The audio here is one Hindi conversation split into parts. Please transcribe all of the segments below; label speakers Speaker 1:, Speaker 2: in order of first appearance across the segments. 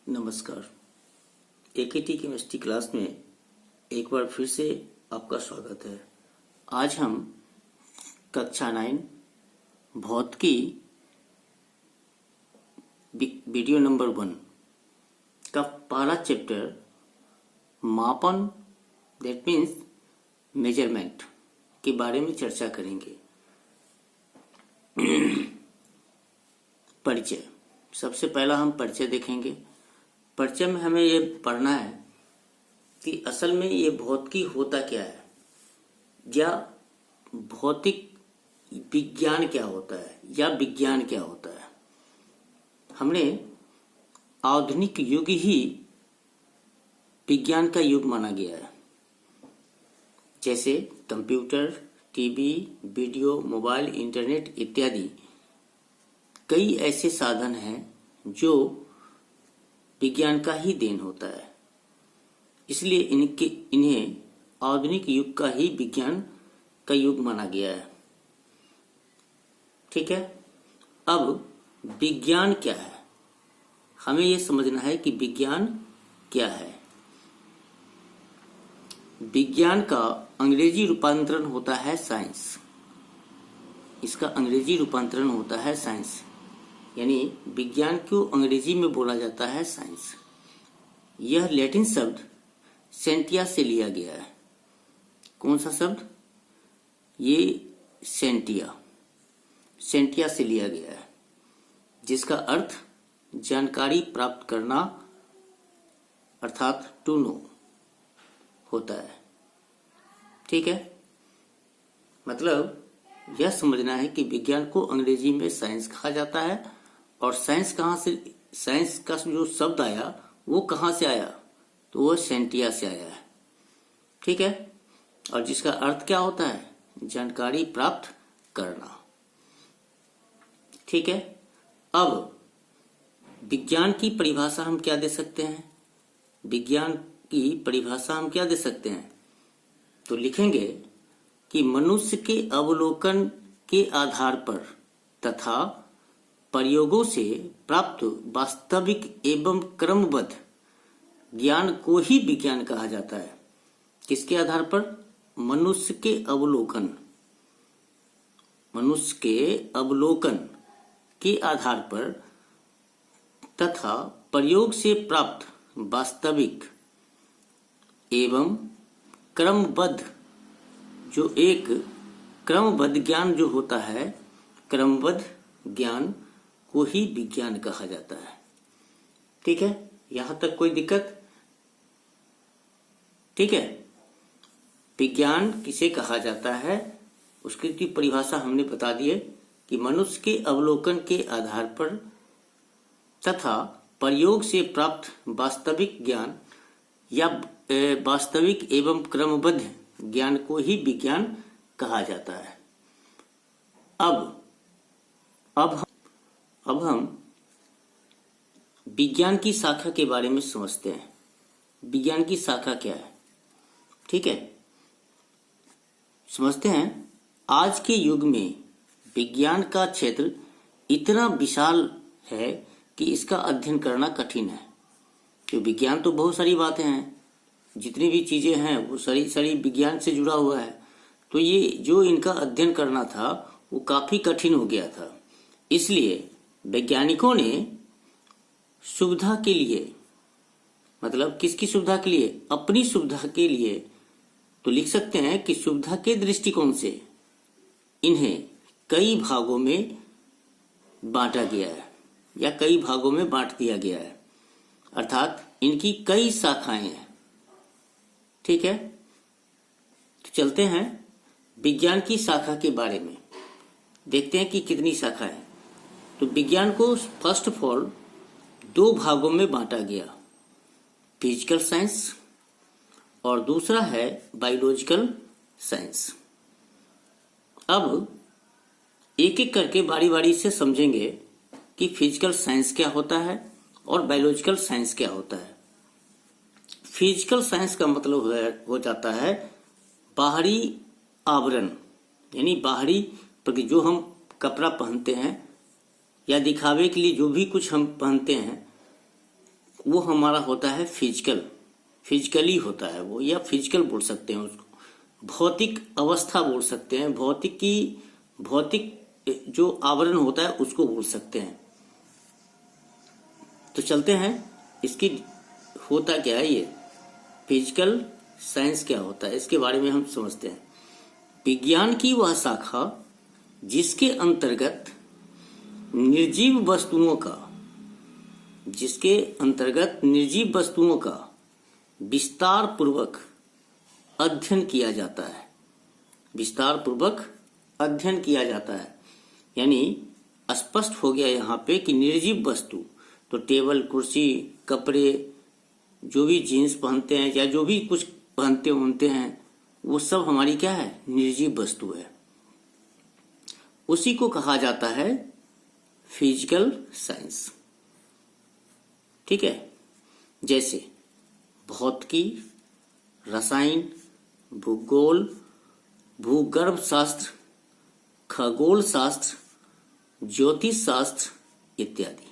Speaker 1: नमस्कार। एकेटी केमिस्ट्री क्लास में एक बार फिर से आपका स्वागत है। आज हम कक्षा 9 भौतिकी वीडियो नंबर 1 का पहला चैप्टर मापन दैट मीन्स मेजरमेंट के बारे में चर्चा करेंगे। परिचय, सबसे पहला हम परिचय देखेंगे। परिचय में हमें ये पढ़ना है कि असल में ये भौतिकी होता क्या है या भौतिक विज्ञान क्या होता है या विज्ञान क्या होता है। हमने आधुनिक युग ही विज्ञान का युग माना गया है। जैसे computer, TV, video, mobile, internet इत्यादि कई ऐसे साधन हैं जो विज्ञान का ही देन होता है। इसलिए इन्हें आधुनिक युग का ही विज्ञान का युग माना गया है। ठीक है। अब विज्ञान क्या है, हमें यह समझना है कि विज्ञान क्या है। विज्ञान का अंग्रेजी रूपांतरण होता है साइंस। इसका अंग्रेजी रूपांतरण होता है साइंस, यानी विज्ञान को अंग्रेजी में बोला जाता है साइंस। यह लैटिन शब्द सेंटिया से लिया गया है। कौन सा शब्द? ये सेंटिया से लिया गया है, जिसका अर्थ जानकारी प्राप्त करना अर्थात टू नो होता है। ठीक है। मतलब यह समझना है कि विज्ञान को अंग्रेजी में साइंस कहा जाता है और साइंस का जो शब्द आया वो कहाँ से आया, तो वो सेंटिया से आया है। ठीक है। और जिसका अर्थ क्या होता है? जानकारी प्राप्त करना। ठीक है। अब विज्ञान की परिभाषा हम क्या दे सकते हैं? विज्ञान की परिभाषा हम क्या दे सकते हैं? तो लिखेंगे कि मनुष्य के अवलोकन के आधार पर तथा प्रयोगों से प्राप्त वास्तविक एवं क्रमबद्ध ज्ञान को ही विज्ञान कहा जाता है। किसके आधार पर? मनुष्य के अवलोकन के आधार पर तथा प्रयोग से प्राप्त वास्तविक एवं क्रमबद्ध, जो एक क्रमबद्ध ज्ञान जो होता है, क्रमबद्ध ज्ञान को ही विज्ञान कहा जाता है। ठीक है। यहां तक कोई दिक्कत? ठीक है। विज्ञान किसे कहा जाता है उसकी परिभाषा हमने बता दी है कि मनुष्य के अवलोकन के आधार पर तथा प्रयोग से प्राप्त वास्तविक ज्ञान या वास्तविक एवं क्रमबद्ध ज्ञान को ही विज्ञान कहा जाता है। अब हम विज्ञान की शाखा के बारे में समझते हैं। विज्ञान की शाखा क्या है? ठीक है, समझते हैं। आज के युग में विज्ञान का क्षेत्र इतना विशाल है कि इसका अध्ययन करना कठिन है। तो विज्ञान तो बहुत सारी बातें हैं, जितनी भी चीजें हैं वो सारी विज्ञान से जुड़ा हुआ है। तो ये जो इनका अध्ययन करना था वो काफी कठिन हो गया था। इसलिए वैज्ञानिकों ने सुविधा के लिए, मतलब किसकी सुविधा के लिए? अपनी सुविधा के लिए, तो लिख सकते हैं कि सुविधा के दृष्टिकोण से इन्हें कई भागों में बांटा गया है या कई भागों में बांट दिया गया है, अर्थात इनकी कई शाखाएं हैं। ठीक है। तो चलते हैं विज्ञान की शाखा के बारे में, देखते हैं कि कितनी शाखा है। तो विज्ञान को फर्स्ट ऑफ ऑल 2 भागों में बांटा गया, फिजिकल साइंस और दूसरा है बायोलॉजिकल साइंस। अब एक एक करके बारी बारी से समझेंगे कि फिजिकल साइंस क्या होता है और बायोलॉजिकल साइंस क्या होता है। फिजिकल साइंस का मतलब हो जाता है बाहरी आवरण, यानी बाहरी जो हम कपड़ा पहनते हैं या दिखावे के लिए जो भी कुछ हम पहनते हैं वो हमारा होता है फिजिकली होता है वो, या फिजिकल बोल सकते हैं उसको, भौतिक अवस्था बोल सकते हैं, भौतिक जो आवरण होता है उसको बोल सकते हैं। तो चलते हैं इसकी होता क्या है, ये फिजिकल साइंस क्या होता है इसके बारे में हम समझते हैं। विज्ञान की वह शाखा जिसके अंतर्गत निर्जीव वस्तुओं का विस्तार पूर्वक अध्ययन किया जाता है। यानी स्पष्ट हो गया यहाँ पे कि निर्जीव वस्तु तो टेबल, कुर्सी, कपड़े, जो भी जीन्स पहनते हैं या जो भी कुछ पहनते हैं वो सब हमारी क्या है, निर्जीव वस्तु है। उसी को कहा जाता है फिजिकल साइंस। ठीक है, जैसे भौतिकी, रसायन, भूगोल, भूगर्भ शास्त्र, खगोल शास्त्र, ज्योतिष शास्त्र इत्यादि।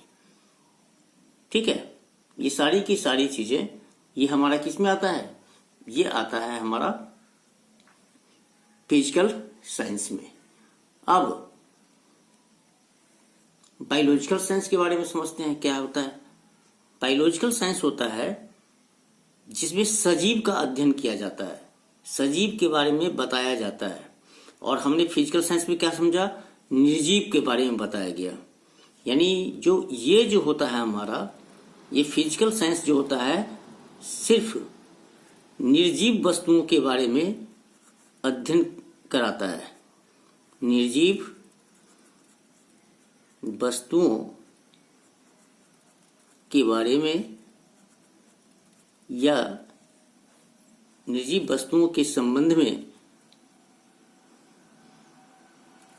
Speaker 1: ठीक है, ये सारी की सारी चीजें ये हमारा किस में आता है, ये आता है हमारा फिजिकल साइंस में। अब बायोलॉजिकल साइंस के बारे में समझते हैं क्या होता है। बायोलॉजिकल साइंस होता है जिसमें सजीव का अध्ययन किया जाता है, सजीव के बारे में बताया जाता है। और हमने फिजिकल साइंस में क्या समझा, निर्जीव के बारे में बताया गया। यानी जो होता है हमारा ये फिजिकल साइंस जो होता है सिर्फ निर्जीव वस्तुओं के बारे में अध्ययन कराता है, निर्जीव वस्तुओं के बारे में या निर्जीव वस्तुओं के संबंध में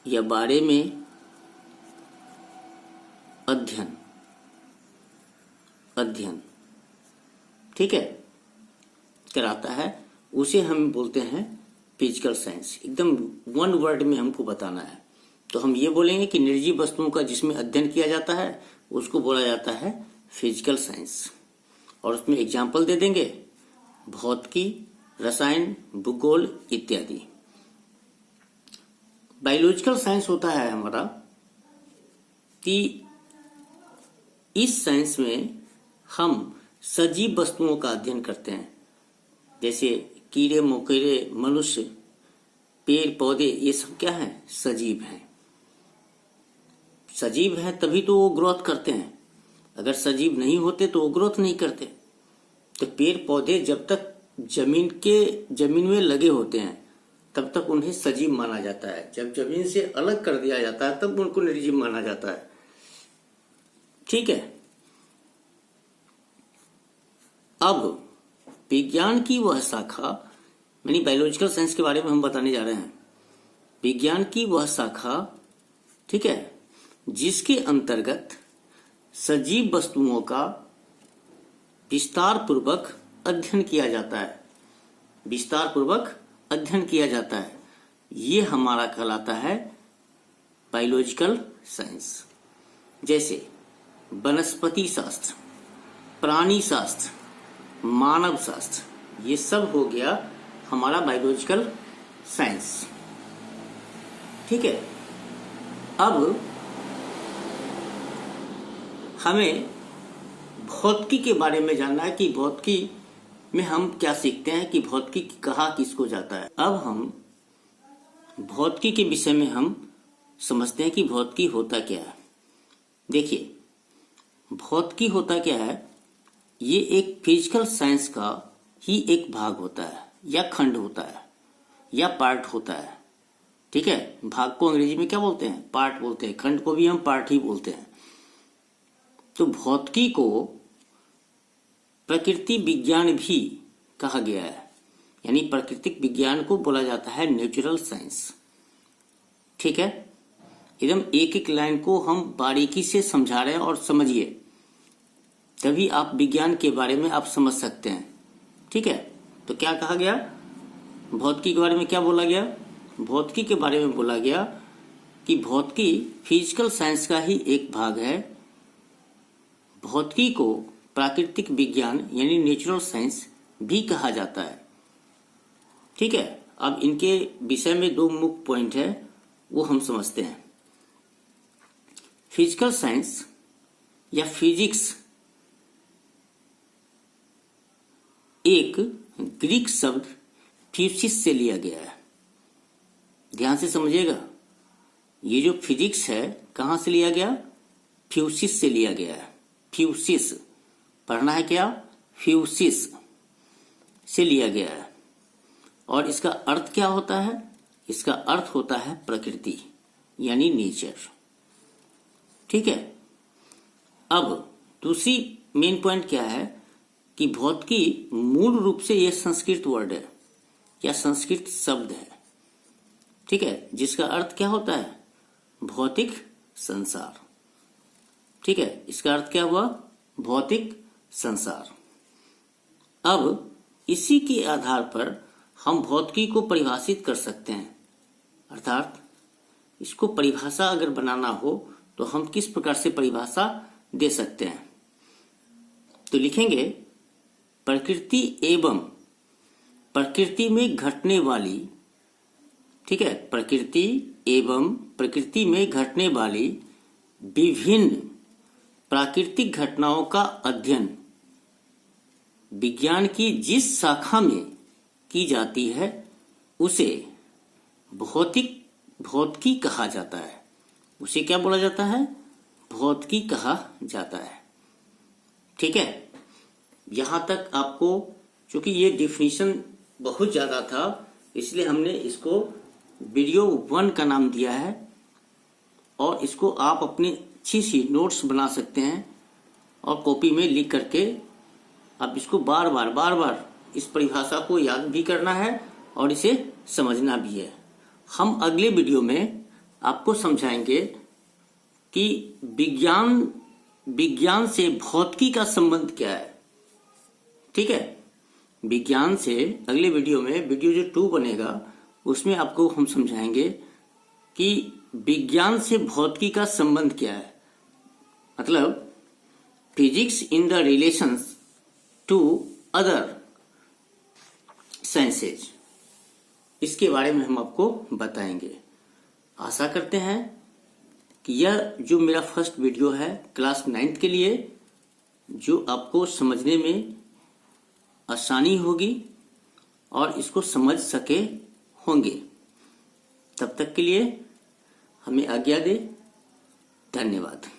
Speaker 1: या बारे में अध्ययन ठीक है कराता है, उसे हम बोलते हैं फिजिकल साइंस। एकदम वन वर्ड में हमको बताना है तो हम ये बोलेंगे कि निर्जीव वस्तुओं का जिसमें अध्ययन किया जाता है उसको बोला जाता है फिजिकल साइंस। और उसमें एग्जाम्पल दे देंगे भौतिकी, रसायन, भूगोल इत्यादि। बायोलॉजिकल साइंस होता है हमारा कि इस साइंस में हम सजीव वस्तुओं का अध्ययन करते हैं, जैसे कीड़े मकोड़े, मनुष्य, पेड़ पौधे, ये सब क्या है, सजीव हैं। सजीव है तभी तो वो ग्रोथ करते हैं, अगर सजीव नहीं होते तो वो ग्रोथ नहीं करते। तो पेड़ पौधे जब तक जमीन में लगे होते हैं तब तक उन्हें सजीव माना जाता है, जब जमीन से अलग कर दिया जाता है तब उनको निर्जीव माना जाता है। ठीक है, अब विज्ञान की वह शाखा, यानी बायोलॉजिकल साइंस के बारे में हम बताने जा रहे हैं। विज्ञान की वह शाखा, ठीक है, जिसके अंतर्गत सजीव वस्तुओं का विस्तार पूर्वक अध्ययन किया जाता है, विस्तार पूर्वक अध्ययन किया जाता है, ये हमारा कहलाता है बायोलॉजिकल साइंस। जैसे वनस्पति शास्त्र, प्राणी शास्त्र, मानव शास्त्र, ये सब हो गया हमारा बायोलॉजिकल साइंस। ठीक है, अब हमें भौतिकी के बारे में जानना है कि भौतिकी में हम क्या सीखते हैं, कि भौतिकी कहा किसको जाता है। अब हम भौतिकी के विषय में हम समझते हैं कि भौतिकी होता क्या है। देखिए, भौतिकी होता क्या है, ये एक फिजिकल साइंस का ही एक भाग होता है या खंड होता है या पार्ट होता है। ठीक है, भाग को अंग्रेजी में क्या बोलते हैं, पार्ट बोलते हैं, खंड को भी हम पार्ट ही बोलते हैं। तो भौतिकी को प्रकृति विज्ञान भी कहा गया है, यानी प्राकृतिक विज्ञान को बोला जाता है नेचुरल साइंस। ठीक है, एकदम एक एक लाइन को हम बारीकी से समझा रहे हैं और समझिए, तभी आप विज्ञान के बारे में आप समझ सकते हैं। ठीक है, तो क्या कहा गया, भौतिकी के बारे में क्या बोला गया, भौतिकी के बारे में बोला गया कि भौतिकी फिजिकल साइंस का ही एक भाग है। भौतिकी को प्राकृतिक विज्ञान यानी नेचुरल साइंस भी कहा जाता है। ठीक है, अब इनके विषय में दो मुख्य पॉइंट है, वो हम समझते हैं। फिजिकल साइंस या फिजिक्स एक ग्रीक शब्द फ्यूसिस से लिया गया है। ध्यान से समझिएगा, ये जो फिजिक्स है कहां से लिया गया? फ्यूसिस से लिया गया है। फ्यूसिस पढ़ना है क्या? फ्यूसिस से लिया गया है। और इसका अर्थ क्या होता है? इसका अर्थ होता है प्रकृति यानी नेचर। ठीक है, अब दूसरी मेन पॉइंट क्या है कि भौतिकी मूल रूप से यह संस्कृत वर्ड है या संस्कृत शब्द है। ठीक है, जिसका अर्थ क्या होता है? भौतिक संसार। ठीक है, इसका अर्थ क्या हुआ? भौतिक संसार। अब इसी के आधार पर हम भौतिकी को परिभाषित कर सकते हैं, अर्थात इसको परिभाषा अगर बनाना हो तो हम किस प्रकार से परिभाषा दे सकते हैं? तो लिखेंगे प्रकृति एवं प्रकृति में घटने वाली, ठीक है, प्रकृति एवं प्रकृति में घटने वाली विभिन्न प्राकृतिक घटनाओं का अध्ययन विज्ञान की जिस शाखा में की जाती है उसे भौतिकी कहा जाता है। उसे क्या बोला जाता है? भौतिकी कहा जाता है। ठीक है, यहां तक आपको, चूंकि ये डिफिनीशन बहुत ज्यादा था इसलिए हमने इसको वीडियो 1 का नाम दिया है, और इसको आप अपनी अच्छी सी नोट्स बना सकते हैं और कॉपी में लिख करके आप इसको बार बार इस परिभाषा को याद भी करना है और इसे समझना भी है। हम अगले वीडियो में आपको समझाएंगे कि विज्ञान से भौतिकी का संबंध क्या है। ठीक है, विज्ञान से अगले वीडियो में, वीडियो जो 2 बनेगा उसमें आपको हम समझाएंगे कि विज्ञान से भौतिकी का संबंध क्या है, मतलब physics in the relations to other sciences, इसके बारे में हम आपको बताएंगे। आशा करते हैं कि यह जो मेरा फर्स्ट वीडियो है क्लास 9th के लिए, जो आपको समझने में आसानी होगी और इसको समझ सके होंगे। तब तक के लिए हमें आज्ञा दे। धन्यवाद।